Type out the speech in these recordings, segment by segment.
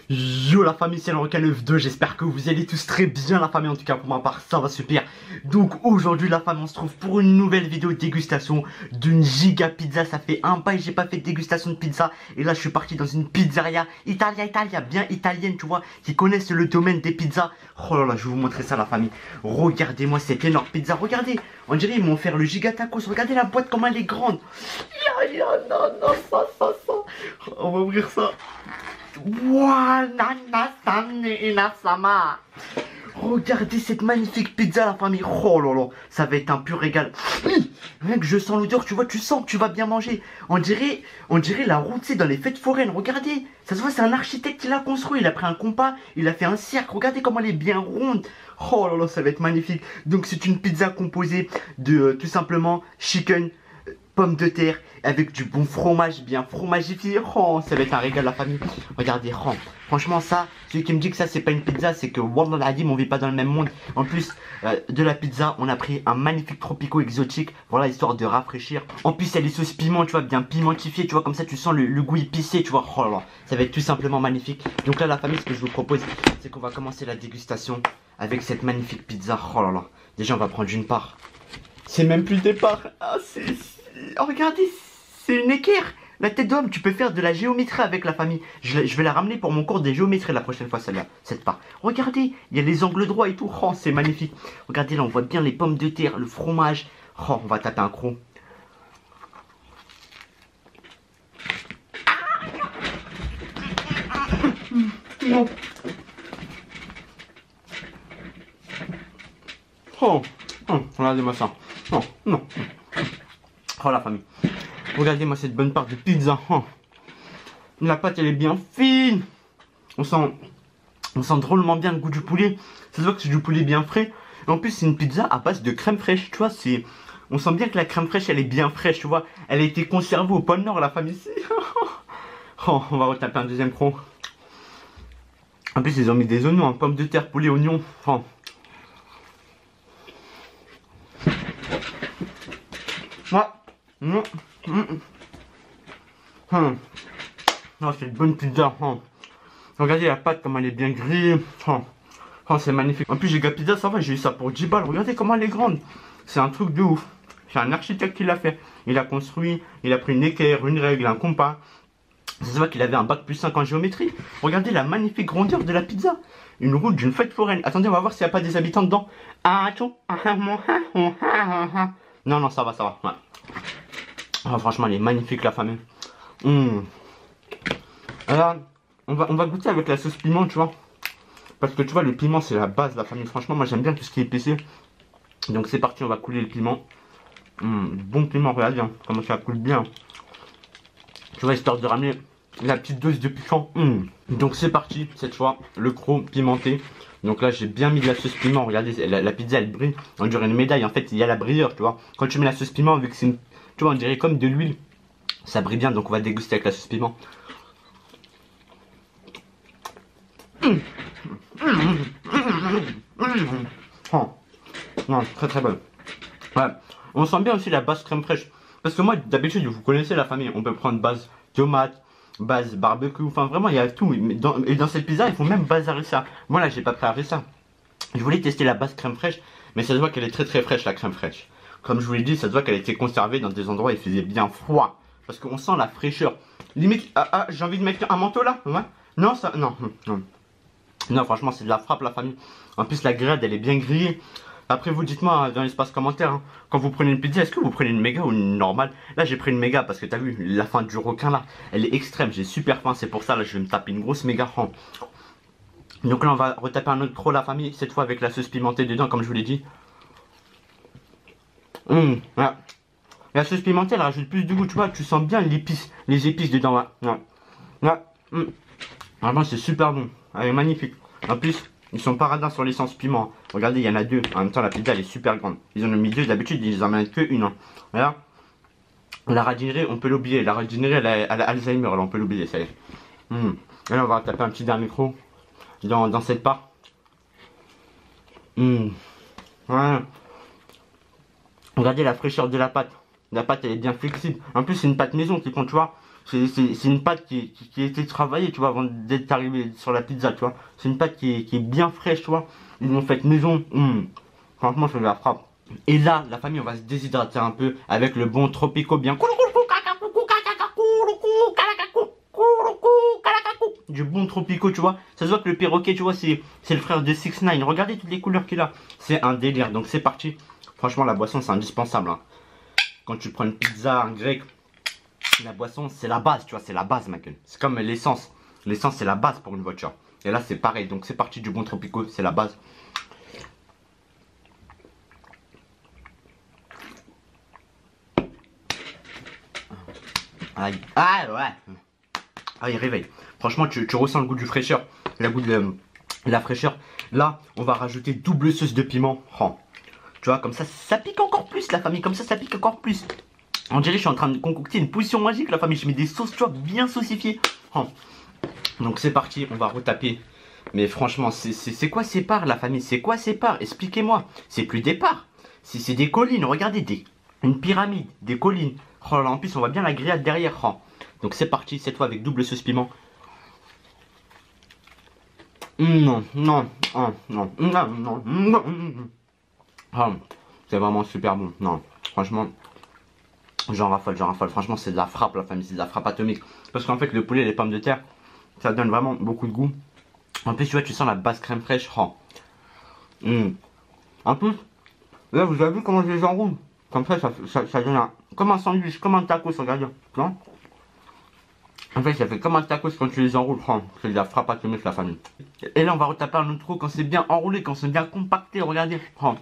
Yo la famille, c'est le Requin 92, j'espère que vous allez tous très bien la famille, en tout cas pour ma part ça va super. Donc aujourd'hui la famille, on se trouve pour une nouvelle vidéo de dégustation d'une giga pizza. Ça fait un bail j'ai pas fait de dégustation de pizza. Et là je suis parti dans une pizzeria Italia, bien italienne tu vois, qui connaissent le domaine des pizzas. Oh là là, je vais vous montrer ça la famille. Regardez-moi cette énorme pizza, regardez. On dirait ils m'ont offert le giga tacos, regardez la boîte comme elle est grande. Non, ça. On va ouvrir ça. Wow, sama. Regardez cette magnifique pizza la famille. Oh là là, ça va être un pur régal. Rien que je sens l'odeur, tu vois, tu sens que tu vas bien manger. On dirait la route, c'est dans les fêtes foraines. Regardez, ça se voit, c'est un architecte qui l'a construit. Il a pris un compas, il a fait un cercle. Regardez comment elle est bien ronde. Oh là là, ça va être magnifique. Donc c'est une pizza composée de tout simplement chicken, pommes de terre avec du bon fromage bien fromagifié. Oh, ça va être un régal la famille. Regardez, oh, franchement ça, celui qui me dit que ça c'est pas une pizza, c'est que Wallah Adim, on vit pas dans le même monde. En plus de la pizza, on a pris un magnifique tropico exotique, voilà, histoire de rafraîchir. En plus elle est sauce piment, tu vois, bien pimentifiée, tu vois, comme ça tu sens le goût épicé, tu vois. Oh là là, ça va être tout simplement magnifique. Donc là la famille, ce que je vous propose, c'est qu'on va commencer la dégustation avec cette magnifique pizza. Oh là là, déjà on va prendre une part. C'est même plus des parts. Ah, oh, regardez, c'est une équerre. La tête d'homme, tu peux faire de la géométrie avec la famille. Je vais la ramener pour mon cours de géométrie la prochaine fois, celle-là, cette part. Regardez, il y a les angles droits et tout. Oh, c'est magnifique. Regardez, là, on voit bien les pommes de terre, le fromage. Oh, on va taper un croc. Regardez-moi ça. Non. Oh, la famille. Regardez-moi cette bonne part de pizza. Oh. La pâte elle est bien fine. On sent drôlement bien le goût du poulet. Ça se voit que c'est du poulet bien frais. Et en plus c'est une pizza à base de crème fraîche. Tu vois, on sent bien que la crème fraîche elle est bien fraîche. Tu vois, elle a été conservée au pôle Nord la famille. Oh, on va retaper un deuxième croc. En plus ils ont mis des oignons, pommes de terre, poulet, oignons. Oh. Oh, c'est une bonne pizza. Oh. Regardez la pâte comme elle est bien grillée. Oh, c'est magnifique. En plus, j'ai pizza, ça va, j'ai eu ça pour 10 balles. Regardez comment elle est grande. C'est un truc de ouf. C'est un architecte qui l'a fait. Il a construit, il a pris une équerre, une règle, un compas. Ça se voit qu'il avait un bac plus 5 en géométrie. Regardez la magnifique grandeur de la pizza. Une route d'une fête foraine. Attendez, on va voir s'il n'y a pas des habitants dedans. Non, ça va. Ouais. Oh, franchement, elle est magnifique la famille. Alors, on va goûter avec la sauce piment, tu vois. Parce que tu vois, le piment, c'est la base de la famille. Franchement, moi, j'aime bien tout ce qui est épicé. Donc, c'est parti, on va couler le piment. Bon piment, regardez, hein, comment ça coule bien. Tu vois, histoire de ramener la petite dose de piquant. Donc, c'est parti, cette fois, le croc pimenté. Donc là, j'ai bien mis de la sauce piment. Regardez, la pizza, elle brille. On dirait une médaille. En fait, il y a la brilleur, tu vois. Quand tu mets la sauce piment, vu que c'est une... Tu vois, on dirait comme de l'huile. Ça brille bien, donc on va déguster avec la sauce piment. Oh. Non, très bonne. Ouais. On sent bien aussi la base crème fraîche. Parce que moi, d'habitude, vous connaissez la famille. On peut prendre base tomate, base barbecue. Enfin, vraiment, il y a tout. Et dans cette pizza, il faut même base harissa. Moi, là, j'ai pas pris harissa. Je voulais tester la base crème fraîche. Mais ça se voit qu'elle est très fraîche, la crème fraîche. Comme je vous l'ai dit, ça se voit qu'elle a été conservée dans des endroits où il faisait bien froid. Parce qu'on sent la fraîcheur. Limite, j'ai envie de mettre un manteau là. Ouais. Non, ça, non. Non, franchement, c'est de la frappe, la famille. En plus, la grillade, elle est bien grillée. Après, vous dites-moi dans l'espace commentaire, hein, quand vous prenez une pizza, est-ce que vous prenez une méga ou une normale? Là, j'ai pris une méga parce que t'as vu, la fin du requin là, elle est extrême. J'ai super faim, c'est pour ça, là, je vais me taper une grosse méga. Donc là, on va retaper un autre croc, la famille, cette fois avec la sauce pimentée dedans, comme je vous l'ai dit. Voilà. La sauce pimentée, elle rajoute plus de goût, tu vois, tu sens bien les épices dedans. Vraiment, c'est super bon. Elle est magnifique. En plus, ils sont pas radins sur l'essence piment. Regardez, il y en a deux. En même temps, la pizza, elle est super grande. Ils en ont mis deux. D'habitude, ils en mettent que une. Hein. Voilà. La radinerie, on peut l'oublier. La radinerie, elle a Alzheimer. Là, on peut l'oublier, ça y est. Et là, on va taper un petit dernier croc dans cette part. Voilà. Regardez la fraîcheur de la pâte. La pâte, elle est bien flexible. En plus, c'est une pâte maison qui compte, tu vois. C'est une pâte qui a été travaillée, tu vois, avant d'être arrivé sur la pizza, tu vois. C'est une pâte qui est bien fraîche, tu vois. Ils l'ont faite maison. Franchement, je la frappe. Et là, la famille, on va se déshydrater un peu avec le bon Tropico bien. Du bon Tropico, tu vois. Ça se voit que le perroquet, tu vois, c'est le frère de 6ix9ine. Regardez toutes les couleurs qu'il a. C'est un délire. Donc c'est parti. Franchement, la boisson, c'est indispensable. Hein. Quand tu prends une pizza, un grec, la boisson, c'est la base, tu vois. C'est la base, ma gueule. C'est comme l'essence. L'essence, c'est la base pour une voiture. Et là, c'est pareil. Donc c'est parti du bon Tropico. C'est la base. Aïe. Ah ouais. Ah, il réveille. Franchement, tu ressens le goût du fraîcheur. Le goût de la fraîcheur. Là, on va rajouter double sauce de piment. Oh. Tu vois, comme ça pique encore plus, la famille. Comme ça pique encore plus. On dirait que je suis en train de concocter une potion magique, la famille. Je mets des sauces, tu vois, bien saucifiées. Oh. Donc, c'est parti. On va retaper. Mais franchement, c'est quoi ces parts, la famille? C'est quoi ces parts? Expliquez-moi. C'est plus des parts. C'est des collines. Regardez, une pyramide, des collines. Oh là, en plus, on voit bien la grillade derrière. Oh. Donc c'est parti, cette fois avec double sauce piment. Non, non, oh, non, non, non, non. Oh, c'est vraiment super bon. Non, franchement, j'en raffole, j'en raffole. Franchement, c'est de la frappe, la famille, c'est de la frappe atomique. Parce qu'en fait, le poulet et les pommes de terre, ça donne vraiment beaucoup de goût. En plus, tu vois, tu sens la base crème fraîche. Oh. En plus, là, vous avez vu comment je les enroule? Comme ça donne comme un sandwich, comme un tacos, regardez. Tu vois? En fait, ça fait comme un tacos quand tu les enroules. Oh, c'est de la frappe atomique, la famille. Et là, on va retaper un autre trou quand c'est bien enroulé, quand c'est bien compacté. Regardez. Oh.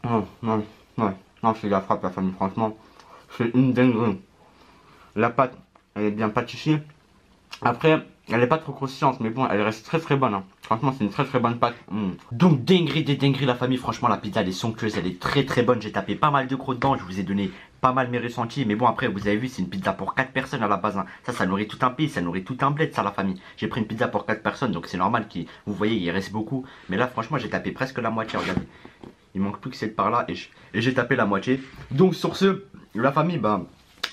Oh, non, ouais. Non, c'est de la frappe, la famille. Franchement, c'est une dinguerie. La pâte, elle est bien pâtissier. Après, elle n'est pas trop croustillante, mais bon, elle reste très très bonne. Hein. Franchement, c'est une très très bonne pâte. Donc, dinguerie des dingueries, la famille. Franchement, la pizza, elle est somptueuse, elle est très très bonne. J'ai tapé pas mal de crocs dedans, je vous ai donné pas mal mes ressentis. Mais bon, après, vous avez vu, c'est une pizza pour 4 personnes à la base. Hein. Ça nourrit tout un pays, ça nourrit tout un bled, ça, la famille. J'ai pris une pizza pour 4 personnes, donc c'est normal que vous voyez, il reste beaucoup. Mais là, franchement, j'ai tapé presque la moitié, regardez. Il manque plus que cette part là et j'ai tapé la moitié. Donc, sur ce, la famille, bah.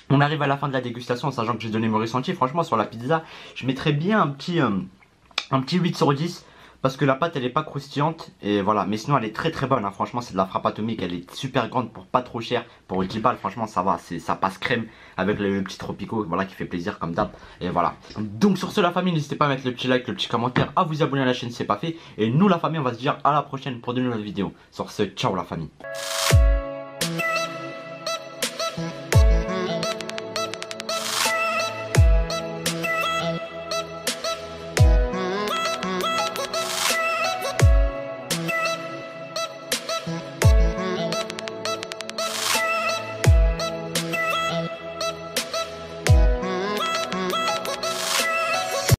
On arrive à la fin de la dégustation en sachant que j'ai donné mon ressenti. Franchement, sur la pizza, je mettrais bien un petit 8 sur 10. Parce que la pâte, elle est pas croustillante. Et voilà, mais sinon, elle est très très bonne. Hein. Franchement, c'est de la frappe atomique. Elle est super grande pour pas trop cher. Pour 10 balles, franchement, ça va. Ça passe crème avec le petit Tropico. Voilà, qui fait plaisir comme d'hab. Et voilà. Donc, sur ce, la famille, n'hésitez pas à mettre le petit like, le petit commentaire, à vous abonner à la chaîne si c'est pas fait. Et nous, la famille, on va se dire à la prochaine pour de nouvelles vidéos. Sur ce, ciao la famille.